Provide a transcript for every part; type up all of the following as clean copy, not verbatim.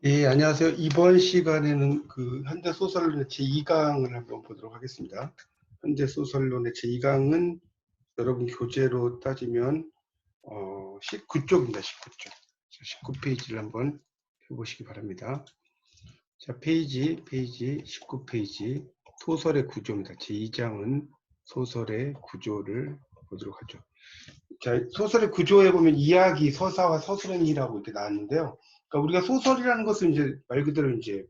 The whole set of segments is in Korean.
예, 안녕하세요. 이번 시간에는 그 현대소설론의 제2강을 한번 보도록 하겠습니다. 현대소설론의 제2강은 여러분 교재로 따지면 19쪽입니다. 19쪽. 19페이지를 한번 해보시기 바랍니다. 자, 페이지 19페이지 소설의 구조입니다. 제2장은 소설의 구조를 보도록 하죠. 자, 소설의 구조에 보면 이야기, 서사와 서술행위라고 이렇게 나왔는데요. 그러니까 우리가 소설이라는 것은 이제 말 그대로 이제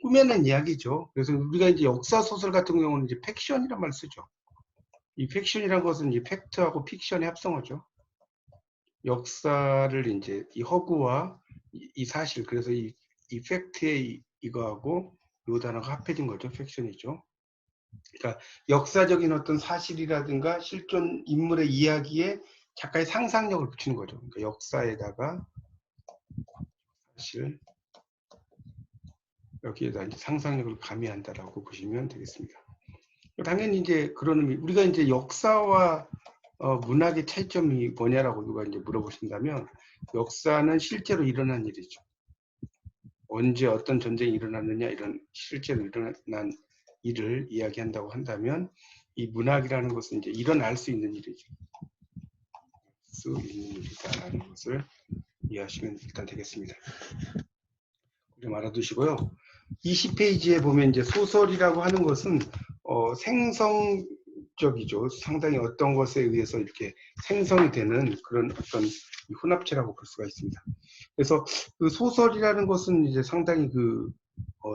꾸며낸 이야기죠. 그래서 우리가 이제 역사 소설 같은 경우는 이제 팩션이란 말을 쓰죠. 이 팩션이란 것은 이제 팩트하고 픽션의 합성어죠. 역사를 이제 이 허구와 이 사실, 그래서 이 팩트에 이거하고 요 단어가 합해진 거죠. 팩션이죠. 그러니까 역사적인 어떤 사실이라든가 실존 인물의 이야기에 작가의 상상력을 붙이는 거죠. 그러니까 역사에다가 사실, 여기에다 이제 상상력을 가미한다라고 보시면 되겠습니다. 당연히 이제 그런 의미, 우리가 이제 역사와 문학의 차이점이 뭐냐라고 누가 이제 물어보신다면, 역사는 실제로 일어난 일이죠. 언제 어떤 전쟁이 일어났느냐, 이런 실제로 일어난 일을 이야기한다고 한다면, 이 문학이라는 것은 이제 일어날 수 있는 일이죠. 수 있는 일이다라는 것을 이해하시면 일단 되겠습니다. 좀 알아두시고요. 20페이지에 보면 이제 소설이라고 하는 것은 생성적이죠. 상당히 어떤 것에 의해서 이렇게 생성이 되는 그런 어떤 혼합체라고 볼 수가 있습니다. 그래서 그 소설이라는 것은 이제 상당히 그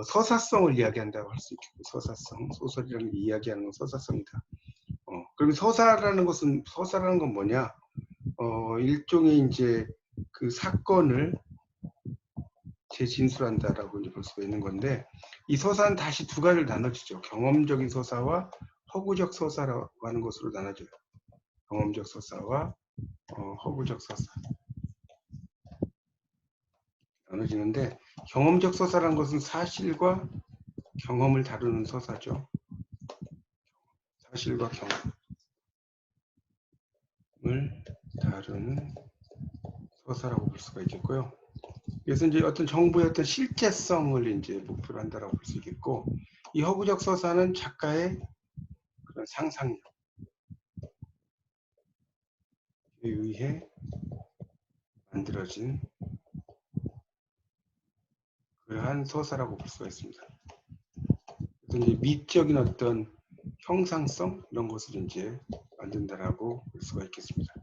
서사성을 이야기한다고 할 수 있겠고, 서사성, 소설이라는 게 이야기하는 건 서사성이다. 그럼 서사라는 건 뭐냐? 일종의 이제 그 사건을 재진술한다라고 볼 수가 있는 건데, 이 서사는 다시 두 가지를 나눠지죠. 경험적인 서사와 허구적 서사라고 하는 것으로 나눠져요. 경험적 서사와 허구적 서사 나눠지는데, 경험적 서사라는 것은 사실과 경험을 다루는 서사죠. 사실과 경험을 다루는 서사라고 볼 수가 있겠고요. 그래서 이제 어떤 정보의 어떤 실제성을 이제 목표로 한다라고 볼 수 있겠고, 이 허구적 서사는 작가의 그런 상상력에 의해 만들어진 그러한 서사라고 볼 수가 있습니다. 그래서 이제 미적인 어떤 형상성 이런 것을 이제 만든다라고 볼 수가 있겠습니다.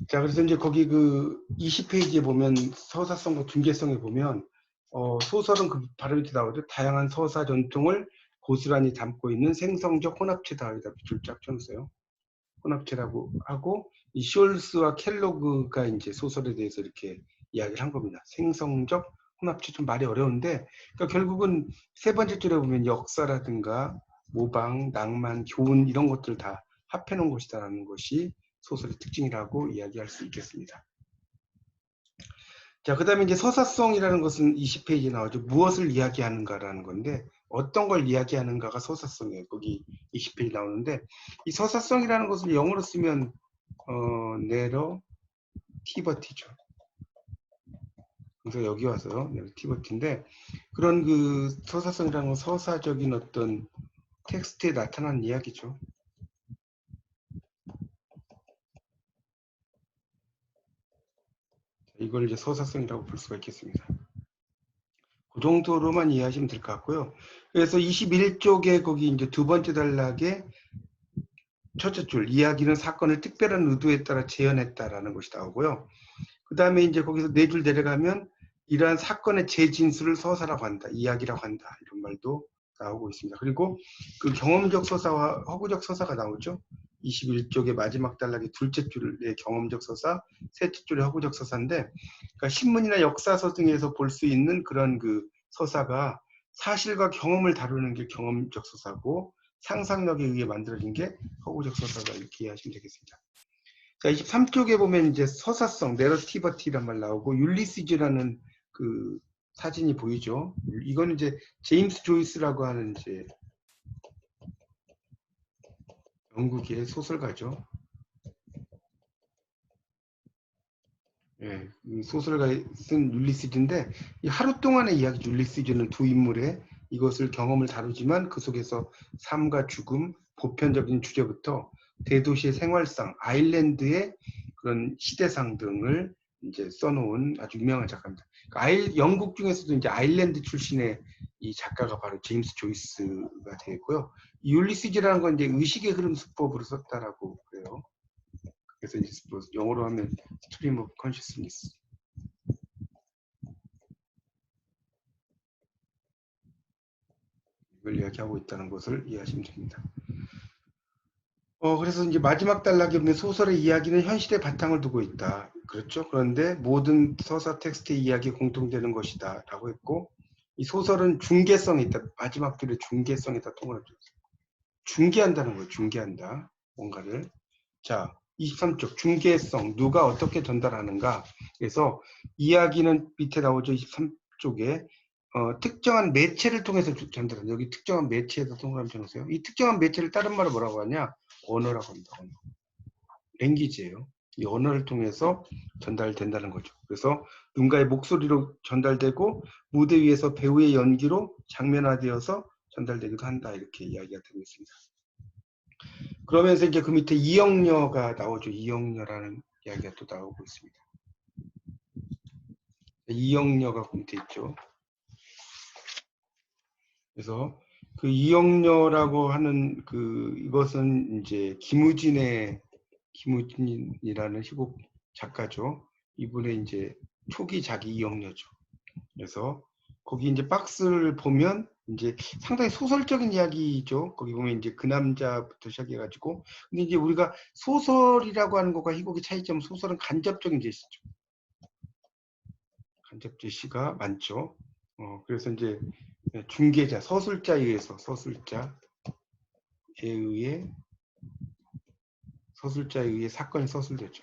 자, 그래서 이제 거기 그 20페이지에 보면 서사성과 중개성에 보면 소설은 그 바로 밑에 나오죠. 다양한 서사 전통을 고스란히 담고 있는 생성적 혼합체다. 여기다 밑줄 쫙 쳐놓으세요. 혼합체라고 하고, 이 숄스와 켈로그가 이제 소설에 대해서 이렇게 이야기를 한 겁니다. 생성적 혼합체, 좀 말이 어려운데, 그러니까 결국은 세 번째 줄에 보면 역사라든가 모방, 낭만, 교훈 이런 것들 다 합해놓은 것이다라는 것이 소설의 특징이라고 이야기할 수 있겠습니다. 자, 그 다음에 이제 서사성이라는 것은 20페이지에 나오죠. 무엇을 이야기하는가라는 건데, 어떤 걸 이야기하는가가 서사성이에요. 거기 20페이지 나오는데, 이 서사성이라는 것을 영어로 쓰면 내러티버티죠. 그래서 여기 와서 내러티버티인데, 그런 그 서사성이라는 건 서사적인 어떤 텍스트에 나타나는 이야기죠. 이걸 이제 서사성이라고 볼 수가 있겠습니다. 그 정도로만 이해하시면 될 것 같고요. 그래서 21쪽에 거기 이제 두 번째 단락에 첫째 줄, 이야기는 사건을 특별한 의도에 따라 재현했다라는 것이 나오고요. 그 다음에 이제 거기서 네 줄 내려가면 이러한 사건의 재진술을 서사라고 한다, 이야기라고 한다, 이런 말도 나오고 있습니다. 그리고 그 경험적 서사와 허구적 서사가 나오죠. 21쪽의 마지막 단락의 둘째 줄의 경험적 서사, 셋째 줄의 허구적 서사인데, 그러니까 신문이나 역사서 등에서 볼 수 있는 그런 그 서사가 사실과 경험을 다루는 게 경험적 서사고, 상상력에 의해 만들어진 게 허구적 서사다, 이렇게 이해하시면 되겠습니다. 자, 23쪽에 보면 이제 서사성, 내러티버티란 말 나오고, 율리시즈라는 그 사진이 보이죠. 이거는 이제 제임스 조이스라고 하는 이제 영국의 소설가죠. 예, 이 소설가 쓴 율리시즈인데 이 하루 동안의 이야기 율리시즈는 두 인물의 이것을 경험을 다루지만 그 속에서 삶과 죽음, 보편적인 주제부터 대도시의 생활상, 아일랜드의 그런 시대상 등을 이제 써놓은 아주 유명한 작가입니다. 영국 중에서도 이제 아일랜드 출신의 이 작가가 바로 제임스 조이스가 되고요. 이 율리시즈라는 건 이제 의식의 흐름 수법으로 썼다라고 그래요. 그래서 이제 뭐 영어로 하면 스트림 오브 컨시스니스. 이걸 이야기하고 있다는 것을 이해하시면 됩니다. 그래서 이제 마지막 단락에 보면 소설의 이야기는 현실의 바탕을 두고 있다. 그렇죠? 그런데 모든 서사 텍스트의 이야기에 공통되는 것이다. 라고 했고, 이 소설은 중개성이 있다. 마지막 줄에 중개성이 있다. 통을 중개한다는 거예요. 중개한다. 뭔가를. 자, 23쪽 중개성. 누가 어떻게 전달하는가. 그래서 이야기는 밑에 나오죠. 23쪽에 특정한 매체를 통해서 전달한다. 여기 특정한 매체에서 동그라미 쳐놓으세요. 이 특정한 매체를 다른 말로 뭐라고 하냐? 언어라고 합니다. 언어. 랭귀지예요. 이 언어를 통해서 전달된다는 거죠. 그래서 누군가의 목소리로 전달되고 무대 위에서 배우의 연기로 장면화되어서 전달되기도 한다. 이렇게 이야기가 되고 있습니다. 그러면서 이제 그 밑에 이영녀가 나오죠. 이영녀라는 이야기가 또 나오고 있습니다. 이영녀가 그 밑에 있죠. 그래서 그 이영녀라고 하는 이것은 이제 김우진이라는 희곡 작가죠. 이분의 이제 초기 작이 이영녀죠. 그래서 거기 이제 박스를 보면 이제 상당히 소설적인 이야기죠. 거기 보면 이제 그 남자부터 시작해가지고 근데 이제 우리가 소설이라고 하는 것과 희곡의 차이점은 소설은 간접적인 제시죠. 간접 제시가 많죠. 그래서 이제 중개자, 서술자에 의해서 서술자에 의해 사건이 서술되죠.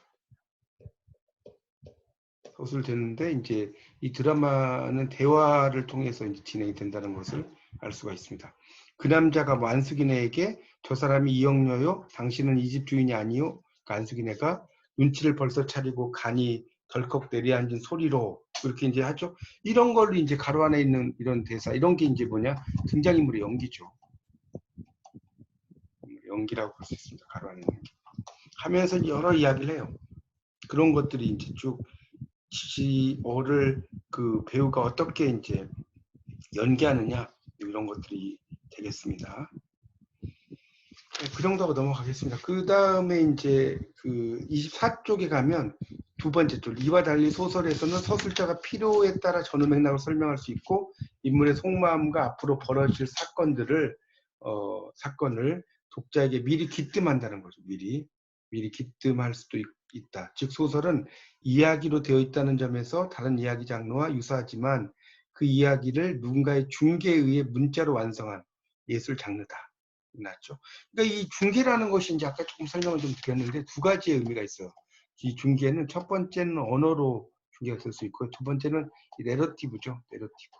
서술되는데 이제 이 드라마는 대화를 통해서 이제 진행이 된다는 것을 알 수가 있습니다. 그 남자가 뭐 안숙인에게 저 사람이 이영녀요, 당신은 이 집 주인이 아니요. 그 안숙인애가 눈치를 벌써 차리고 간이 덜컥 내려앉은 소리로 그렇게 이제 하죠. 이런 걸로 이제 가로 안에 있는 이런 대사, 이런 게 이제 뭐냐 등장인물의 연기죠. 연기라고 볼 수 있습니다. 가로 안에 있는 게. 하면서 여러 이야기를 해요. 그런 것들이 이제 쭉 지어를 그 배우가 어떻게 이제 연기하느냐 이런 것들이 되겠습니다. 그 정도하고 넘어가겠습니다. 그 다음에 이제 그 24쪽에 가면 두 번째 줄 이와 달리 소설에서는 서술자가 필요에 따라 전후 맥락을 설명할 수 있고 인물의 속마음과 앞으로 벌어질 사건을 독자에게 미리 기뜸한다는 거죠. 미리 기뜸할 수도 있다. 즉 소설은 이야기로 되어 있다는 점에서 다른 이야기 장르와 유사하지만 그 이야기를 누군가의 중개에 의해 문자로 완성한 예술 장르다. 났죠. 그러니까 이 중개라는 것이 이제 아까 조금 설명을 좀 드렸는데 두 가지의 의미가 있어요. 이 중개는 첫 번째는 언어로 중개가 될 수 있고 두 번째는 내러티브죠. 내러티브.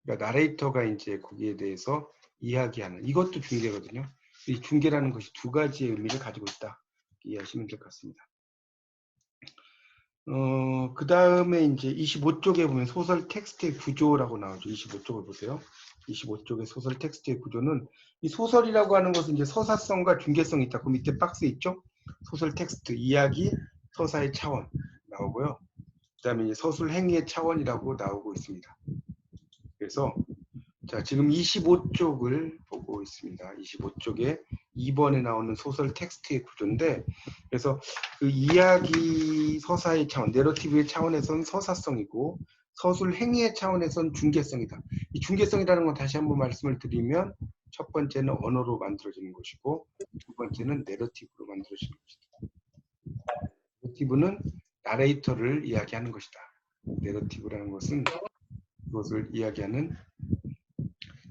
그러니까 나레이터가 이제 거기에 대해서 이야기하는 이것도 중개거든요. 이 중개라는 것이 두 가지의 의미를 가지고 있다. 이해하시면 될 것 같습니다. 그 다음에 이제 25쪽에 보면 소설 텍스트의 구조라고 나오죠. 25쪽을 보세요. 25쪽의 소설 텍스트의 구조는 이 소설이라고 하는 것은 이제 서사성과 중개성이 있다. 그 밑에 박스 있죠? 소설 텍스트, 이야기, 서사의 차원 나오고요. 그 다음에 이제 서술 행위의 차원이라고 나오고 있습니다. 그래서 자, 지금 25쪽을 보고 있습니다. 25쪽에 2번에 나오는 소설 텍스트의 구조인데 그래서 그 이야기 서사의 차원, 내러티브의 차원에선 서사성이고 서술 행위의 차원에선 중개성이다. 이 중개성이라는 건 다시 한번 말씀을 드리면 첫 번째는 언어로 만들어지는 것이고 두 번째는 내러티브로 만들어지는 것이다. 내러티브는 나레이터를 이야기하는 것이다. 내러티브라는 것은 그것을 이야기하는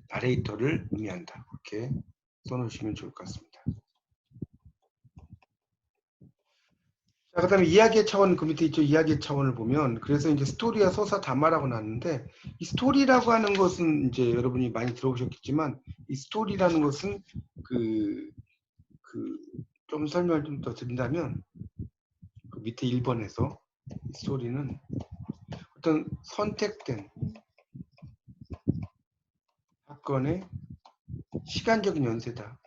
나레이터를 의미한다. 그렇게 써놓으시면 좋을 것 같습니다. 자, 그 다음에 이야기의 차원, 그 밑에 있죠. 이야기의 차원을 보면, 그래서 이제 스토리와 서사 담화라고 나왔는데, 이 스토리라고 하는 것은 이제 여러분이 많이 들어보셨겠지만, 이 스토리라는 것은 좀 설명을 좀 더 드린다면, 그 밑에 1번에서 스토리는 어떤 선택된 사건의 시간적인 연쇄다.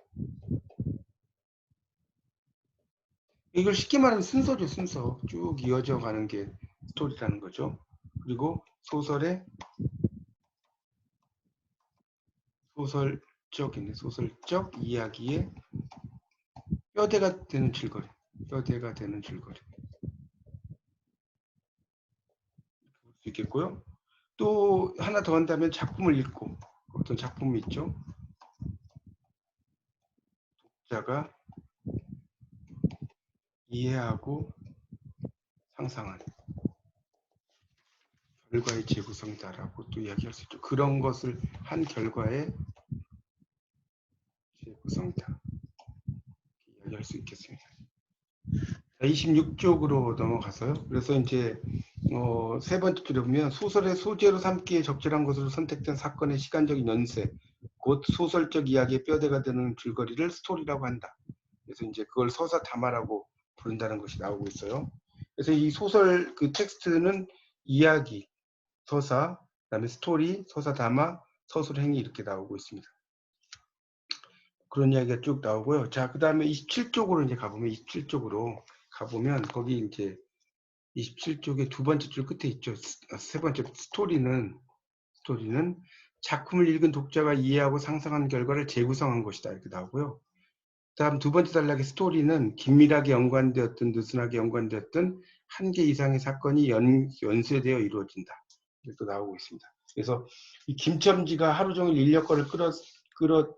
이걸 쉽게 말하면 순서죠, 순서. 쭉 이어져 가는 게 스토리라는 거죠. 그리고 소설적 이야기의 뼈대가 되는 줄거리. 뼈대가 되는 줄거리. 볼 수 있겠고요. 또 하나 더 한다면 작품을 읽고, 어떤 작품이 있죠. 독자가 이해하고 상상하는 결과의 재구성이다라고 또 이야기할 수 있죠. 그런 것을 한 결과의 재구성이다. 이야기할 수 있겠습니다. 26쪽으로 넘어가서요. 그래서 이제 세 번째 줄에 보면 소설의 소재로 삼기에 적절한 것으로 선택된 사건의 시간적인 연쇄, 곧 소설적 이야기의 뼈대가 되는 줄거리를 스토리라고 한다. 그래서 이제 그걸 서사 담화라고 부른다는 것이 나오고 있어요. 그래서 이 소설 그 텍스트는 이야기, 서사, 그다음에 스토리, 서사 담화, 서술 행위 이렇게 나오고 있습니다. 그런 이야기가 쭉 나오고요. 자, 그다음에 27쪽으로 이제 가보면 27쪽으로 가보면 거기 이제 27쪽의 두 번째 줄 끝에 있죠. 세 번째 스토리는 작품을 읽은 독자가 이해하고 상상한 결과를 재구성한 것이다. 이렇게 나오고요. 다음 두 번째 단락의 스토리는 긴밀하게 연관되었든 느슨하게 연관되었든 한 개 이상의 사건이 연쇄되어 이루어진다. 이렇게 또 나오고 있습니다. 그래서 이 김첨지가 하루 종일 인력거를 끌었다.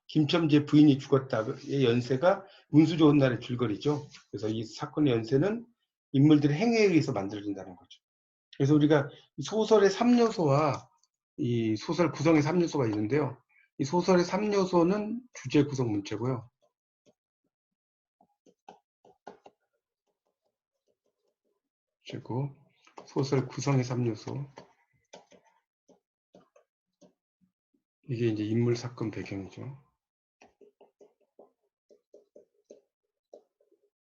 김첨지의 부인이 죽었다의 연쇄가 운수 좋은 날의 줄거리죠. 그래서 이 사건의 연쇄는 인물들의 행위에 의해서 만들어진다는 거죠. 그래서 우리가 소설의 3요소와 이 소설 구성의 3요소가 있는데요. 이 소설의 3요소는 주제 구성 문체고요. 그리고 소설 구성의 3요소. 이게 이제 인물 사건 배경이죠.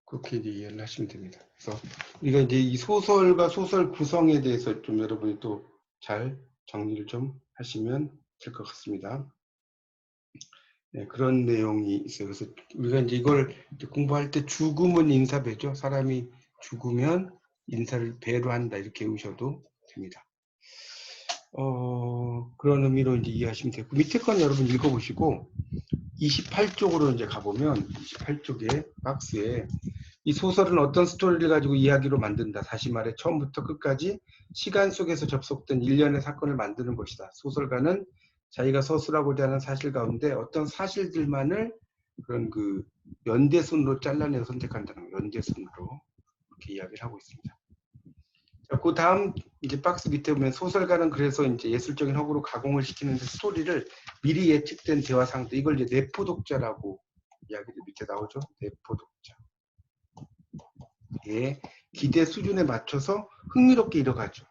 그렇게 이제 이해를 하시면 됩니다. 그래서 우리가 이제 이 소설과 소설 구성에 대해서 좀 여러분이 또 잘 정리를 좀 하시면 될 것 같습니다. 네, 그런 내용이 있어요. 그래서 우리가 이제 이걸 공부할 때 죽음은 인사배죠. 사람이 죽으면 인사를 배로 한다 이렇게 외우셔도 됩니다. 그런 의미로 이제 이해하시면 되고 밑에 건 여러분 읽어보시고 28쪽으로 이제 가보면 28쪽에 박스에 이 소설은 어떤 스토리를 가지고 이야기로 만든다. 다시 말해 처음부터 끝까지 시간 속에서 접속된 일련의 사건을 만드는 것이다. 소설가는 자기가 서술하고자 하는 사실 가운데 어떤 사실들만을 그런 그 연대순으로 잘라내서 선택한다는 거예요. 연대순으로 이렇게 이야기를 하고 있습니다. 자, 그 다음 이제 박스 밑에 보면 소설가는 그래서 이제 예술적인 허구로 가공을 시키는데 스토리를 미리 예측된 대화 상태 이걸 이제 내포 독자라고 이야기를 밑에 나오죠. 내포 독자. 예, 기대 수준에 맞춰서 흥미롭게 이뤄가죠.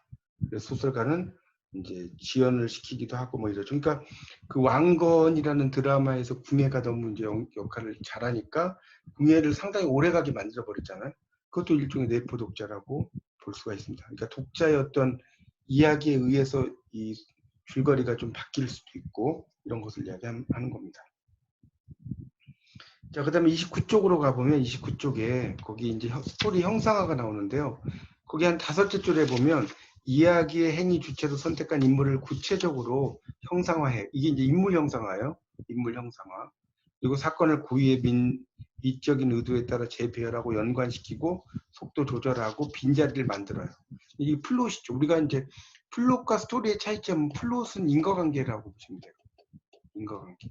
그래서 소설가는 이제 지연을 시키기도 하고 뭐 이러죠. 그러니까 그 왕건이라는 드라마에서 궁예가 너무 이제 역할을 잘하니까 궁예를 상당히 오래가게 만들어 버렸잖아요. 그것도 일종의 내포 독자라고 볼 수가 있습니다. 그러니까 독자의 어떤 이야기에 의해서 이 줄거리가 좀 바뀔 수도 있고 이런 것을 이야기하는 겁니다. 자, 그 다음에 29쪽으로 가보면 29쪽에 거기 이제 스토리 형상화가 나오는데요. 거기 한 5째 줄에 보면 이야기의 행위 주체로 선택한 인물을 구체적으로 형상화해. 이게 이제 인물 형상화예요. 인물 형상화. 그리고 사건을 고유의 미적인 의도에 따라 재배열하고 연관시키고 속도 조절하고 빈자리를 만들어요. 이게 플롯이죠. 우리가 이제 플롯과 스토리의 차이점은 플롯은 인과관계라고 보시면 돼요. 인과관계.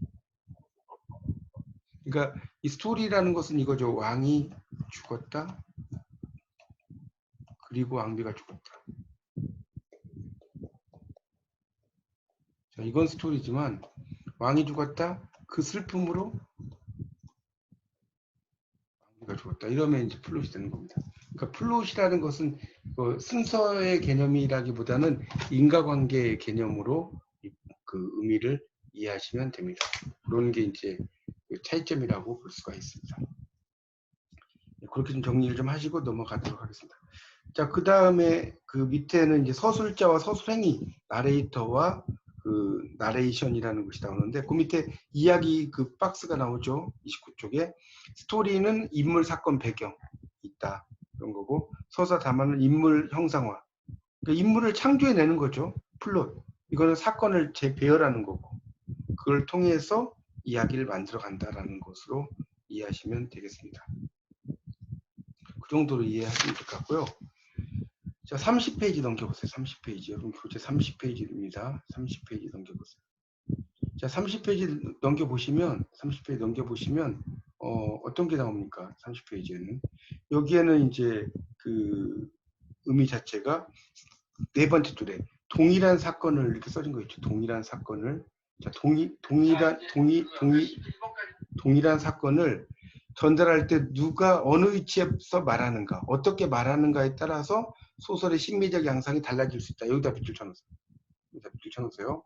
그러니까 이 스토리라는 것은 이거죠. 왕이 죽었다. 그리고 왕비가 죽었다. 자, 이건 스토리지만 왕이 죽었다. 그 슬픔으로 왕비가 죽었다. 이러면 이제 플롯이 되는 겁니다. 그러니까 플롯이라는 것은 순서의 개념이라기보다는 인과관계의 개념으로 그 의미를 이해하시면 됩니다. 그런 게 이제 차이점이라고 볼 수가 있습니다. 그렇게 좀 정리를 좀 하시고 넘어가도록 하겠습니다. 자, 그 다음에 그 밑에는 이제 서술자와 서술행위, 나레이터와 그 나레이션이라는 것이 나오는데, 그 밑에 이야기 그 박스가 나오죠. 29쪽에. 스토리는 인물, 사건, 배경 있다. 그런 거고, 서사 담화는 인물 형상화. 그러니까 인물을 창조해내는 거죠. 플롯. 이거는 사건을 재배열하는 거고, 그걸 통해서 이야기를 만들어 간다라는 것으로 이해하시면 되겠습니다. 그 정도로 이해하시면 될 것 같고요. 자, 30페이지 넘겨보세요. 30페이지. 여러분 교재 30페이지입니다. 30페이지 넘겨보세요. 자, 30페이지 넘겨보시면 어떤 게 나옵니까? 30페이지에는. 여기에는 이제 그 의미 자체가 네 번째 줄에 동일한 사건을 이렇게 써진 거 있죠. 동일한 사건을. 자, 동일한 사건을 전달할 때 누가 어느 위치에서 말하는가, 어떻게 말하는가에 따라서 소설의 심미적 양상이 달라질 수 있다. 여기다 밑줄 쳐놓으세요.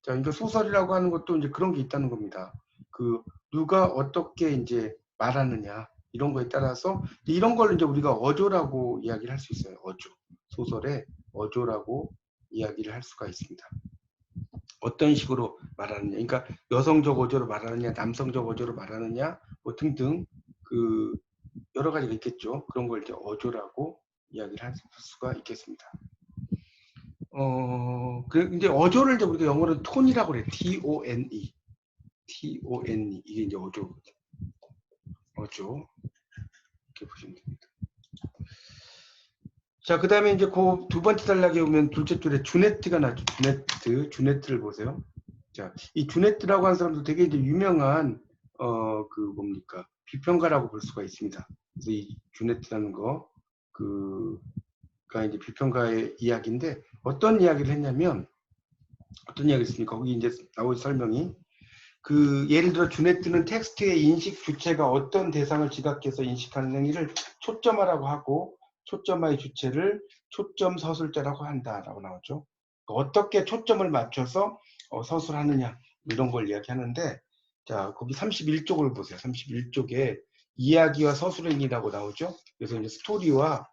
자, 그러니까 소설이라고 하는 것도 이제 그런 게 있다는 겁니다. 그 누가 어떻게 이제 말하느냐 이런 거에 따라서 이런 걸 이제 우리가 어조라고 이야기를 할 수 있어요. 어조. 소설의 어조라고 이야기를 할 수가 있습니다. 어떤 식으로 말하느냐, 그러니까 여성적 어조로 말하느냐, 남성적 어조로 말하느냐, 뭐 등등 그 여러 가지가 있겠죠. 그런 걸 이제 어조라고 이야기를 할 수가 있겠습니다. 이제 어조를 이제 우리가 영어로 톤이라고 그래요. T-O-N-E. T-O-N-E. 이게 이제 어조. 이렇게 보시면 됩니다. 자, 그 다음에 이제 그 두 번째 단락에 오면 둘째 줄에 주네트가 나죠. 주네트를 보세요. 자, 이 주네트라고 하는 사람도 되게 이제 유명한, 그 뭡니까? 비평가라고 볼 수가 있습니다. 그래서 이 주네트라는 가 이제 비평가의 이야기인데, 어떤 이야기를 했냐면, 어떤 이야기를 했습니까? 거기 이제 나온 설명이, 예를 들어 주네트는 텍스트의 인식 주체가 어떤 대상을 지각해서 인식하는 행위를 초점화라고 하고, 초점화의 주체를 초점 서술자라고 한다라고 나오죠. 어떻게 초점을 맞춰서 서술하느냐 이런 걸 이야기하는데, 자, 거기 31쪽을 보세요. 31쪽에 이야기와 서술행위라고 나오죠. 그래서 이제 스토리와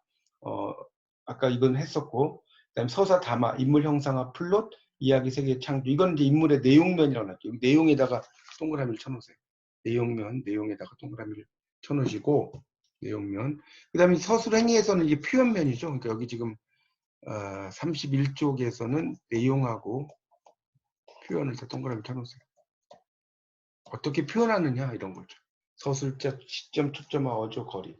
아까 이건 했었고, 그다음 서사 담화, 인물 형상화, 플롯, 이야기 세계 창조. 이건 이제 인물의 내용면이라고 나왔죠. 내용에다가 동그라미를 쳐놓으세요. 내용에다가 동그라미를 쳐놓으시고, 내용면. 그 다음에 서술행위에서는 이제 표현면이죠. 그러니까 여기 지금 31쪽에서는 내용하고 표현을 다 동그라미 쳐놓으세요. 어떻게 표현하느냐 이런 거죠. 서술자, 시점, 초점화, 어조, 거리.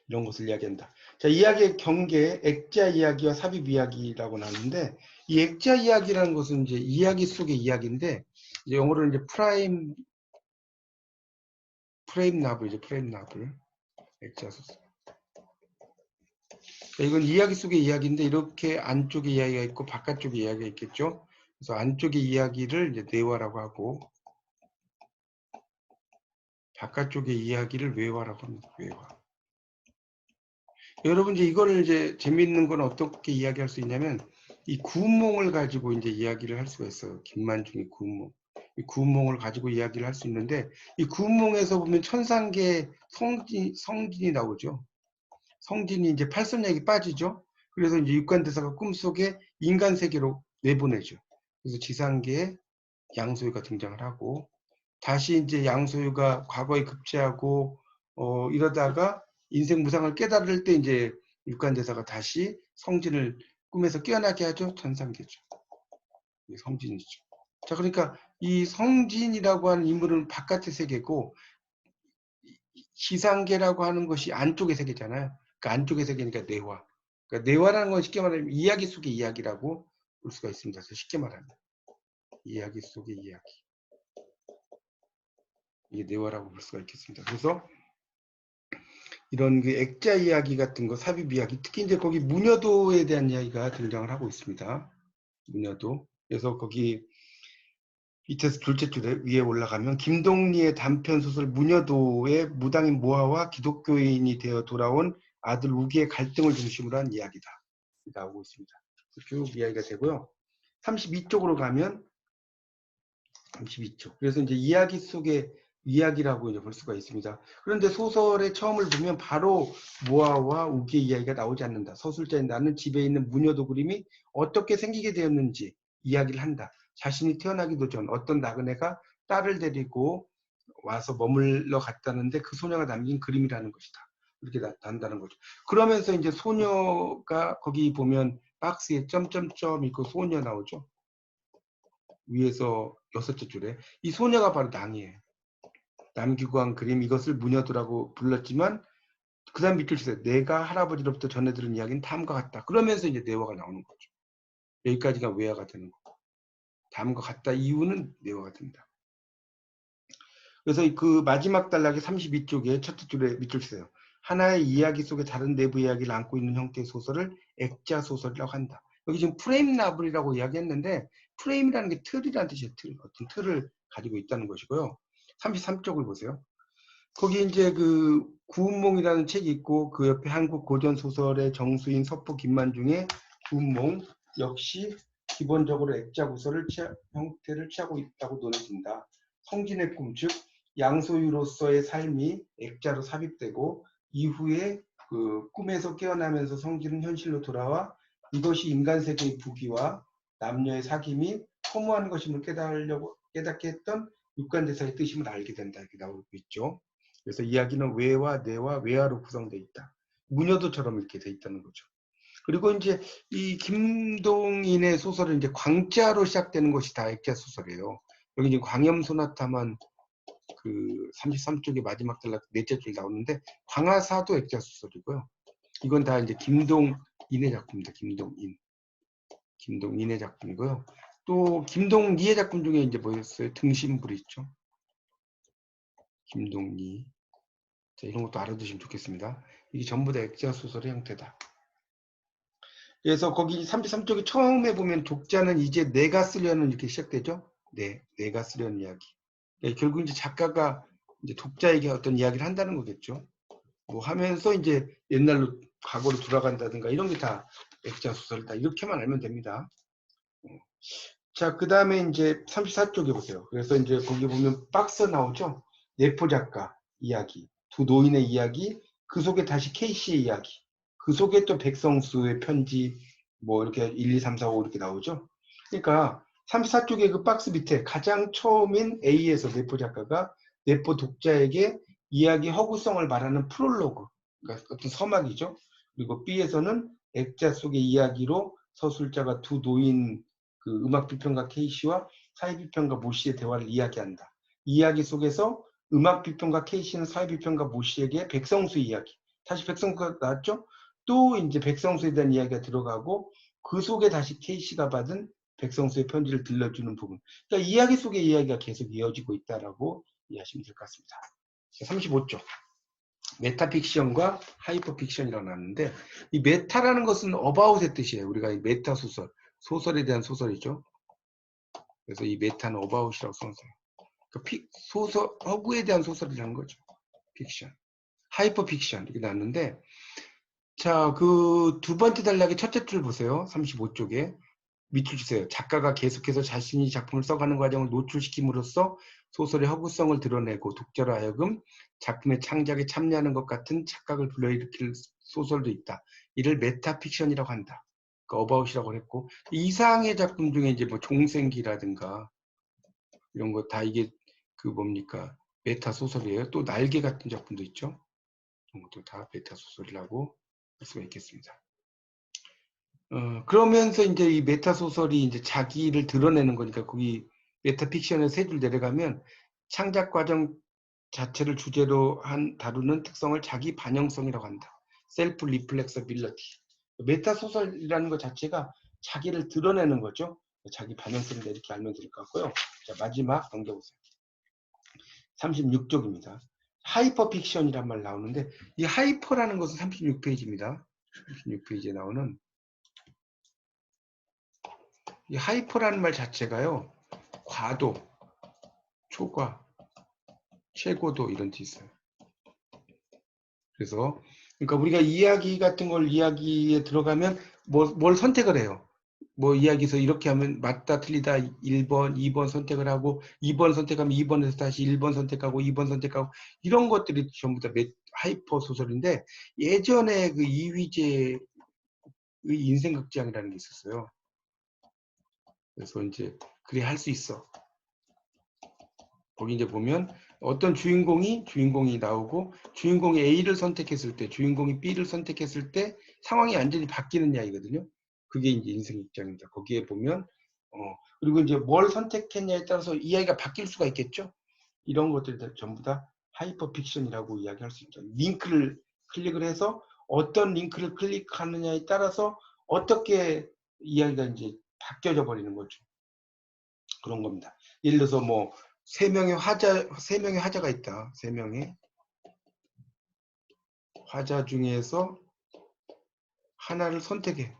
이런 것을 이야기한다. 자, 이야기의 경계, 액자 이야기와 삽입 이야기라고 나왔는데, 이 액자 이야기라는 것은 이제 이야기 속의 이야기인데, 이제 영어로는 이제 프레임 나블이죠. 프레임 나블. 액자 소설. 이건 이야기 속의 이야기인데, 이렇게 안쪽에 이야기가 있고 바깥쪽에 이야기가 있겠죠. 그래서 안쪽의 이야기를 이제 내화라고 하고, 바깥쪽의 이야기를 외화라고 합니다. 외화. 여러분 이제 이거를 이제 재미있는 건 어떻게 이야기할 수 있냐면, 이 구운몽을 가지고 이제 이야기를 할 수가 있어요. 김만중의 구운몽. 이 구운몽을 가지고 이야기를 할 수 있는데, 이 구운몽에서 보면 천상계 성진이 나오죠. 성진이 이제 팔선약이 빠지죠. 그래서 이제 육관대사가 꿈속에 인간 세계로 내보내죠. 그래서 지상계에 양소유가 등장을 하고, 다시 이제 양소유가 과거에 급제하고 이러다가 인생 무상을 깨달을 때 이제 육관대사가 다시 성진을 꿈에서 깨어나게 하죠. 천상계죠. 성진이죠. 자, 그러니까 이 성진이라고 하는 인물은 바깥의 세계고, 지상계라고 하는 것이 안쪽의 세계잖아요. 그러니까 안쪽의 세계니까 내화. 그러니까 내화라는 건 쉽게 말하면 이야기 속의 이야기라고 볼 수가 있습니다. 그래서 쉽게 말하면 이야기 속의 이야기. 이게 내화라고 볼 수가 있겠습니다. 그래서 이런 그 액자 이야기 같은 거, 삽입 이야기, 특히 이제 거기 무녀도에 대한 이야기가 등장을 하고 있습니다. 무녀도. 그래서 거기 밑에서 둘째 줄에 위에 올라가면 김동리의 단편 소설 무녀도의 무당인 모하와 기독교인이 되어 돌아온 아들 우기의 갈등을 중심으로 한 이야기다. 나오고 있습니다. 쭉 이야기가 되고요. 32쪽으로 가면 32쪽. 그래서 이제 이야기 속의 이야기라고 이제 볼 수가 있습니다. 그런데 소설의 처음을 보면 바로 모아와 우기의 이야기가 나오지 않는다. 서술자인 나는 집에 있는 무녀도 그림이 어떻게 생기게 되었는지 이야기를 한다. 자신이 태어나기도 전 어떤 나그네가 딸을 데리고 와서 머물러 갔다는데 그 소녀가 남긴 그림이라는 것이다. 이렇게 나타난다는 거죠. 그러면서 이제 소녀가 거기 보면 박스에 점점점 있고 소녀 나오죠. 위에서 6째 줄에 이 소녀가 바로 낭이에요. 남기고 한 그림, 이것을 무녀도라고 불렀지만 그 다음 밑줄 치세요. 내가 할아버지로부터 전해 들은 이야기는 다음과 같다. 그러면서 이제 내화가 나오는 거죠. 여기까지가 외화가 되는 거고, 다음과 같다 이유는 내화가 된다. 그래서 그 마지막 단락의 32쪽에 첫째 줄에 밑줄 치세요. 하나의 이야기 속에 다른 내부 이야기를 안고 있는 형태의 소설을 액자 소설이라고 한다. 여기 지금 프레임 나블이라고 이야기했는데 프레임이라는 게 틀이라는 뜻이에요. 틀, 어떤 틀을 가지고 있다는 것이고요. 33쪽을 보세요. 거기 이제 그 구운몽이라는 책이 있고 그 옆에 한국 고전 소설의 정수인 서포 김만중의 구운몽 역시 기본적으로 액자 구설을 형태를 취하고 있다고 논해진다. 성진의 꿈, 즉 양소유로서의 삶이 액자로 삽입되고 이후에 그 꿈에서 깨어나면서 성진은 현실로 돌아와 이것이 인간 세계의 부귀와 남녀의 사귐이 허무한 것임을 깨닫게 했던 육관대사의 뜻임을 알게 된다. 이렇게 나오고 있죠. 그래서 이야기는 외와 내와 외화로 구성되어 있다. 무녀도처럼 이렇게 되어 있다는 거죠. 그리고 이제 이 김동인의 소설은 이제 광자로 시작되는 것이 다 액자 소설이에요. 여기 이제 광염소나타만 그 33쪽의 마지막 단락 넷째 줄 나오는데 광화사도 액자 소설이고요. 이건 다 이제 김동인의 작품입니다. 김동인의 작품이고요. 또 김동리의 작품 중에 이제 뭐였어요? 등신불 있죠. 김동리. 자, 이런 것도 알아두시면 좋겠습니다. 이게 전부 다 액자 소설의 형태다. 그래서 거기 33쪽에 처음에 보면 독자는 이제 내가 쓰려는 이렇게 시작되죠. 네, 내가 쓰려는 이야기. 네, 결국 이제 작가가 이제 독자에게 어떤 이야기를 한다는 거겠죠. 뭐 하면서 이제 옛날로 과거로 돌아간다든가 이런 게 다 액자 소설이다. 이렇게만 알면 됩니다. 자, 그 다음에 이제 34쪽에 보세요. 그래서 이제 거기 보면 박스 나오죠. 내포 작가 이야기, 두 노인의 이야기, 그 속에 다시 K씨의 이야기, 그 속에 또 백성수의 편지, 뭐 이렇게 1, 2, 3, 4, 5 이렇게 나오죠. 그러니까 34쪽에 그 박스 밑에 가장 처음인 A에서 내포 작가가 내포 독자에게 이야기 허구성을 말하는 프롤로그, 그러니까 어떤 서막이죠. 그리고 B에서는 액자 속의 이야기로 서술자가 두 노인 그 음악 비평가 K씨와 사회 비평가 모씨의 대화를 이야기한다. 이 이야기 속에서 음악 비평가 K씨는 사회 비평가 모씨에게 백성수 이야기, 다시 백성수가 나왔죠? 또 이제 백성수에 대한 이야기가 들어가고 그 속에 다시 K씨가 받은 백성수의 편지를 들려주는 부분. 그러니까 이야기 속의 이야기가 계속 이어지고 있다라고 이해하시면 될 것 같습니다. 35쪽. 메타픽션과 하이퍼픽션이라고 나왔는데 이 메타라는 것은 어바웃의 뜻이에요. 우리가 이 메타 소설, 소설에 대한 소설이죠. 그래서 이 메타는 어바웃이라고 써서요. 그러니까 소설, 허구에 대한 소설이라는 거죠. 픽션. 하이퍼픽션 이렇게 나왔는데 자, 그 두 번째 단락의 첫째 줄 보세요. 35쪽에. 밑줄 주세요. 작가가 계속해서 자신이 작품을 써가는 과정을 노출시킴으로써 소설의 허구성을 드러내고 독자로 하여금 작품의 창작에 참여하는 것 같은 착각을 불러일으킬 소설도 있다. 이를 메타픽션이라고 한다. 그러니까 어바웃이라고 했고 이상의 작품 중에 이제 뭐 종생기라든가 이런 거 다 이게 그 뭡니까 메타 소설이에요. 또 날개 같은 작품도 있죠. 이런 것도 다 메타 소설이라고 할 수가 있겠습니다. 그러면서 이제 이 메타 소설이 이제 자기를 드러내는 거니까 거기 메타픽션의 세 줄 내려가면 창작 과정 자체를 주제로 다루는 특성을 자기 반영성이라고 한다. 셀프 리플렉서빌리티. 메타 소설이라는 것 자체가 자기를 드러내는 거죠. 자기 반영성을 이렇게 알면 될 것 같고요. 자, 마지막 넘겨보세요. 36쪽입니다. 하이퍼픽션이란 말 나오는데 이 하이퍼라는 것은 36페이지입니다. 36페이지에 나오는 이 하이퍼라는 말 자체가요. 과도, 초과, 최고도 이런 뜻이 있어요. 그래서 그러니까 우리가 이야기 같은 걸 이야기에 들어가면 뭘 선택을 해요. 뭐 이야기에서 이렇게 하면 맞다 틀리다 1번, 2번 선택을 하고 2번 선택하면 2번에서 다시 1번 선택하고 2번 선택하고 이런 것들이 전부 다 하이퍼 소설인데 예전에 그 이휘재의 인생극장이라는 게 있었어요. 그래서 이제 그래 할 수 있어. 거기 이제 보면 어떤 주인공이 나오고 주인공이 A를 선택했을 때 주인공이 B를 선택했을 때 상황이 완전히 바뀌는 이야기거든요. 그게 이제 인생극장입니다. 거기에 보면 그리고 이제 뭘 선택했냐에 따라서 이야기가 바뀔 수가 있겠죠. 이런 것들이 전부 다 하이퍼 픽션이라고 이야기할 수 있죠. 링크를 클릭을 해서 어떤 링크를 클릭하느냐에 따라서 어떻게 이야기가 이제 바뀌어져 버리는 거죠. 그런 겁니다. 예를 들어서 뭐 세 명의 화자가 있다. 세 명의 화자 중에서 하나를 선택해.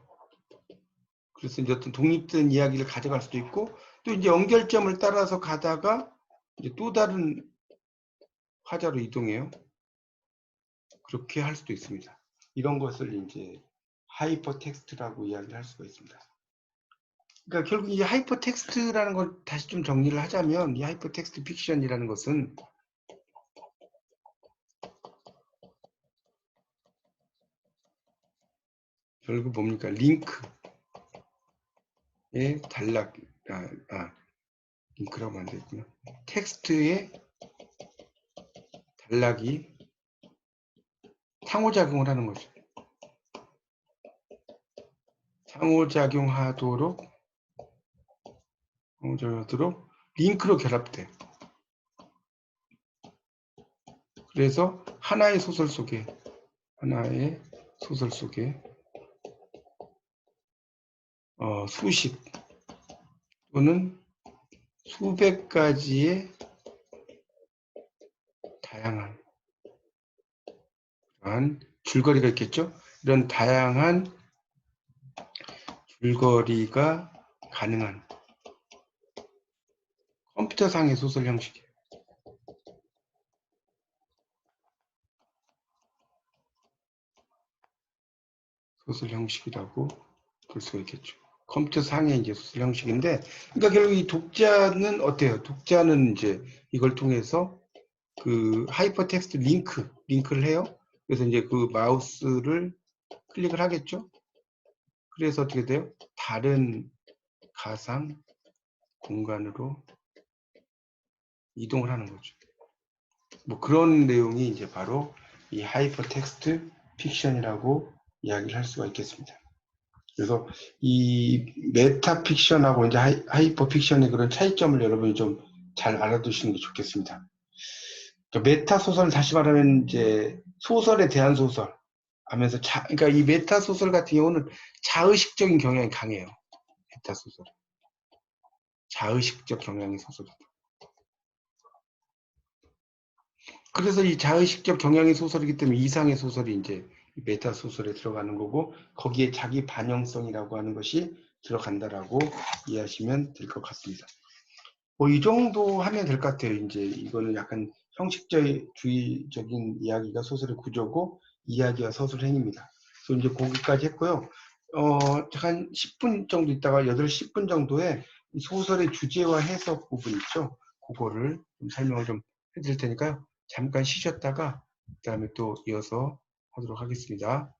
그래서 이제 어떤 독립된 이야기를 가져갈 수도 있고 또 이제 연결점을 따라서 가다가 이제 또 다른 화자로 이동해요. 그렇게 할 수도 있습니다. 이런 것을 이제 하이퍼 텍스트라고 이야기를 할 수가 있습니다. 그러니까 결국 이 하이퍼 텍스트라는 걸 다시 좀 정리를 하자면 이 하이퍼 텍스트 픽션이라는 것은 결국 뭡니까? 링크의 단락, 링크라고 안 되겠구나. 텍스트의 단락이 상호작용을 하는 거죠. 상호작용하도록 링크로 결합돼. 그래서 하나의 소설 속에 수십 또는 수백 가지의 다양한 줄거리가 있겠죠. 이런 다양한 줄거리가 가능한 컴퓨터상의 소설 형식이에요. 소설 형식이라고 볼 수가 있겠죠. 컴퓨터상의 이제 소설 형식인데, 그러니까 결국 이 독자는 어때요? 독자는 이제 이걸 통해서 그 하이퍼 텍스트 링크를 해요. 그래서 이제 그 마우스를 클릭을 하겠죠. 그래서 어떻게 돼요? 다른 가상 공간으로 이동을 하는 거죠. 뭐 그런 내용이 이제 바로 이 하이퍼 텍스트 픽션이라고 이야기를 할 수가 있겠습니다. 그래서 이 메타 픽션하고 이제 하이퍼 픽션의 그런 차이점을 여러분이 좀 잘 알아두시는 게 좋겠습니다. 그러니까 메타 소설은 다시 말하면 이제 소설에 대한 소설 하면서 그러니까 이 메타 소설 같은 경우는 자의식적인 경향이 강해요. 메타 소설. 자의식적 경향의 소설이다. 그래서 이 자의식적 경향의 소설이기 때문에 이상의 소설이 이제 메타 소설에 들어가는 거고 거기에 자기 반영성이라고 하는 것이 들어간다라고 이해하시면 될 것 같습니다. 뭐 이 정도 하면 될 것 같아요. 이제 이거는 약간 형식주의적인 이야기가 소설의 구조고 이야기와 소설 행위입니다. 그래서 이제 거기까지 했고요. 한 10분 정도 있다가 8시 10분 정도에 소설의 주제와 해석 부분 있죠. 그거를 좀 설명을 좀 해드릴 테니까요. 잠깐 쉬셨다가 그다음에 또 이어서 하도록 하겠습니다.